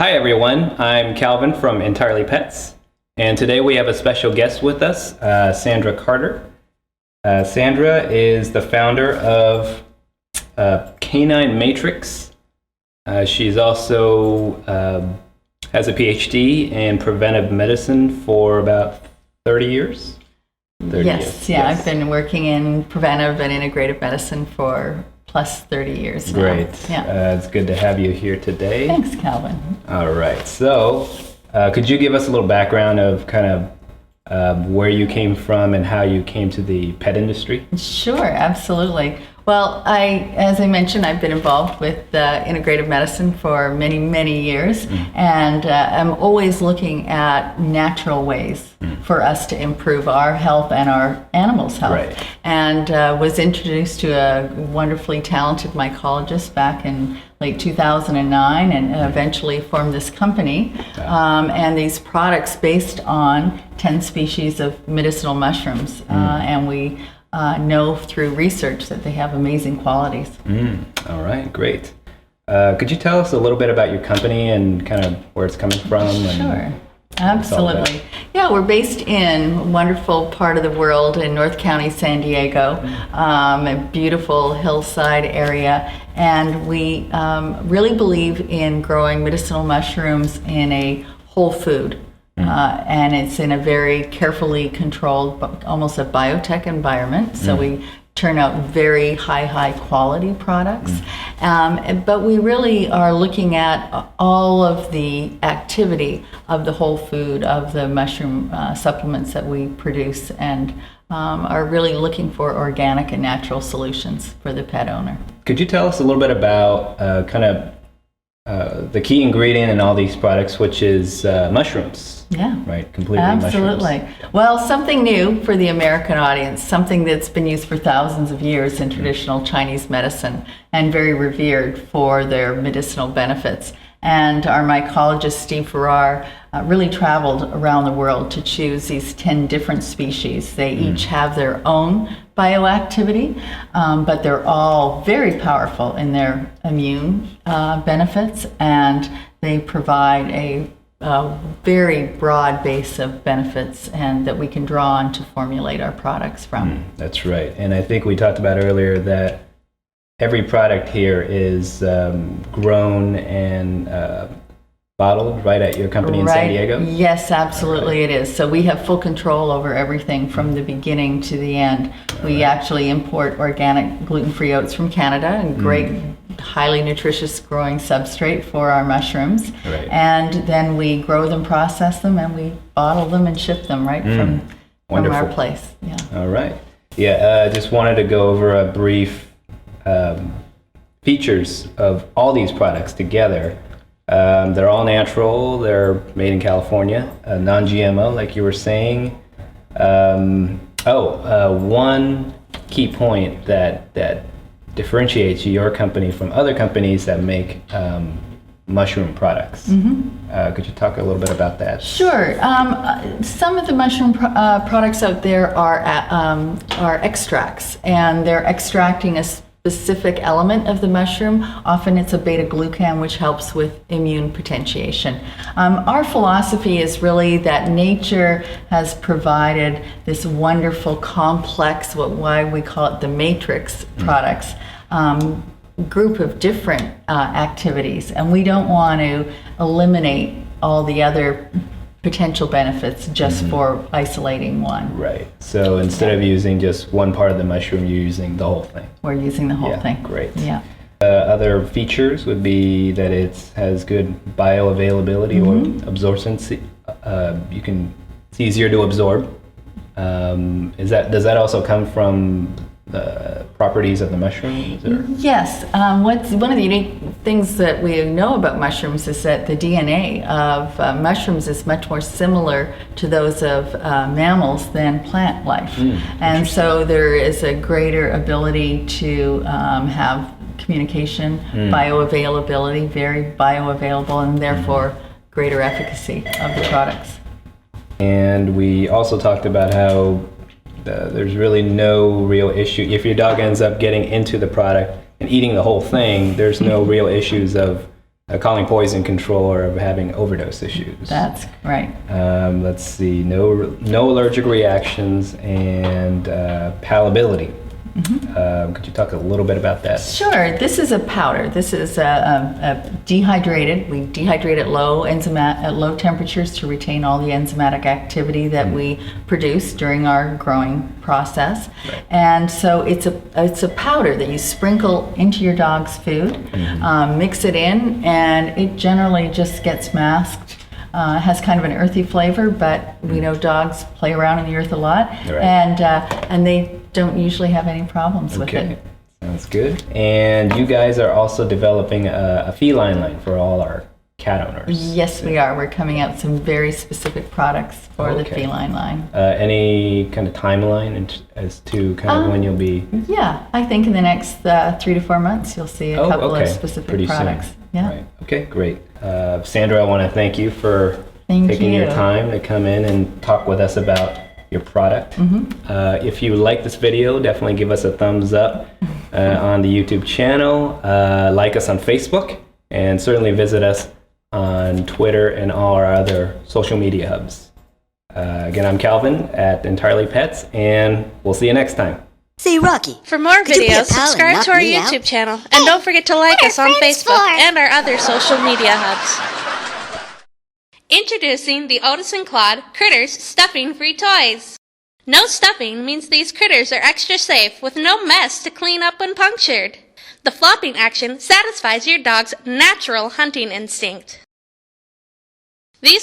Hi everyone, I'm Calvin from EntirelyPets, and today we have a special guest with us, Sandra Carter. Sandra is the founder of Canine Matrix. She's also has a PhD in preventive medicine for about 30 years. Yes, I've been working in preventive and integrative medicine for plus 30 years now. Great. It's good to have you here today. Thanks, Calvin. All right. So, could you give us a little background of kind of where you came from and how you came to the pet industry? Sure, absolutely. Well, as I mentioned, I've been involved with integrative medicine for many, many years, and I'm always looking at natural ways for us to improve our health and our animals' health. Right. And was introduced to a wonderfully talented mycologist back in late 2009, and eventually formed this company. And these products based on 10 species of medicinal mushrooms, and we know through research that they have amazing qualities. All right, great. Could you tell us a little bit about your company and kind of where it's coming from? Sure, absolutely. Yeah, we're based in a wonderful part of the world in North County, San Diego, a beautiful hillside area, and we really believe in growing medicinal mushrooms in a whole food. And it's in a very carefully controlled, almost a biotech environment. So we turn out very high quality products. But we really are looking at all of the activity of the whole food, of the mushroom supplements that we produce, and are really looking for organic and natural solutions for the pet owner. Could you tell us a little bit about the key ingredient in all these products, which is mushrooms? Yeah. Right, completely absolutely. Mushrooms. Well, something new for the American audience, something that's been used for thousands of years in traditional Chinese medicine and very revered for their medicinal benefits. And our mycologist, Steve Farrar, really traveled around the world to choose these 10 different species. They each have their own bioactivity, but they're all very powerful in their immune benefits, and they provide a very broad base of benefits and that we can draw on to formulate our products from. That's right. And I think we talked about earlier that every product here is grown and bottled right at your company in San Diego? Yes, absolutely it is. So we have full control over everything from the beginning to the end. We actually import organic gluten-free oats from Canada, and great, highly nutritious growing substrate for our mushrooms. And then we grow them, process them, and we bottle them and ship them from our place. Yeah. All right. Yeah, just wanted to go over a brief features of all these products together. They're all natural. They're made in California, non-GMO, like you were saying. One key point that differentiates your company from other companies that make mushroom products. Could you talk a little bit about that? Sure. Some of the mushroom products out there are extracts, and they're extracting a specific element of the mushroom. Often it's a beta-glucan, which helps with immune potentiation. Our philosophy is really that nature has provided this wonderful complex, why we call it the matrix products, group of different activities, and we don't want to eliminate all the other potential benefits just for isolating one. Right. So instead of using just one part of the mushroom, you're using the whole thing. We're using the whole thing. Great. Yeah. Other features would be that it has good bioavailability or absorption. It's easier to absorb. Does that also come from the properties of the mushrooms? Or? Yes. One of the unique things that we know about mushrooms is that the DNA of mushrooms is much more similar to those of mammals than plant life. And so there is a greater ability to have communication, bioavailability, very bioavailable, and therefore greater efficacy of the products. And we also talked about how there's really no real issue. If your dog ends up getting into the product and eating the whole thing, there's no real issues of calling poison control or of having overdose issues. That's right. Let's see, no allergic reactions and palatability. Could you talk a little bit about that? Sure. This is a powder. This is a dehydrated. We dehydrate at low temperatures to retain all the enzymatic activity that we produce during our growing process. Right. And so it's a powder that you sprinkle into your dog's food, mix it in, and it generally just gets masked. Has kind of an earthy flavor, but we know dogs play around in the earth a lot, Right. and they don't usually have any problems with Okay, it. sounds good. And you guys are also developing a feline line for all our cat owners. Yes, we are. We're coming out with some very specific products for the Okay. feline line. Any kind of timeline as to kind of when you'll be? Yeah, I think in the next 3 to 4 months you'll see a couple of specific Pretty products. soon. Yeah. Right. Okay, great. Sandra, I want to thank you for Thank taking you. your time to come in and talk with us about your product. If you like this video, definitely give us a thumbs up on the YouTube channel. Like us on Facebook, and certainly visit us on Twitter and all our other social media hubs. Again, I'm Calvin at EntirelyPets, and we'll see you next time. Say, Rocky. For more could you be a videos, pal and subscribe knock to our me out? YouTube channel. And don't forget to like us on Facebook and our other social media hubs. Introducing the Otis & Claude Critters Stuffing-Free Toys. No stuffing means these critters are extra safe with no mess to clean up when punctured. The flopping action satisfies your dog's natural hunting instinct. These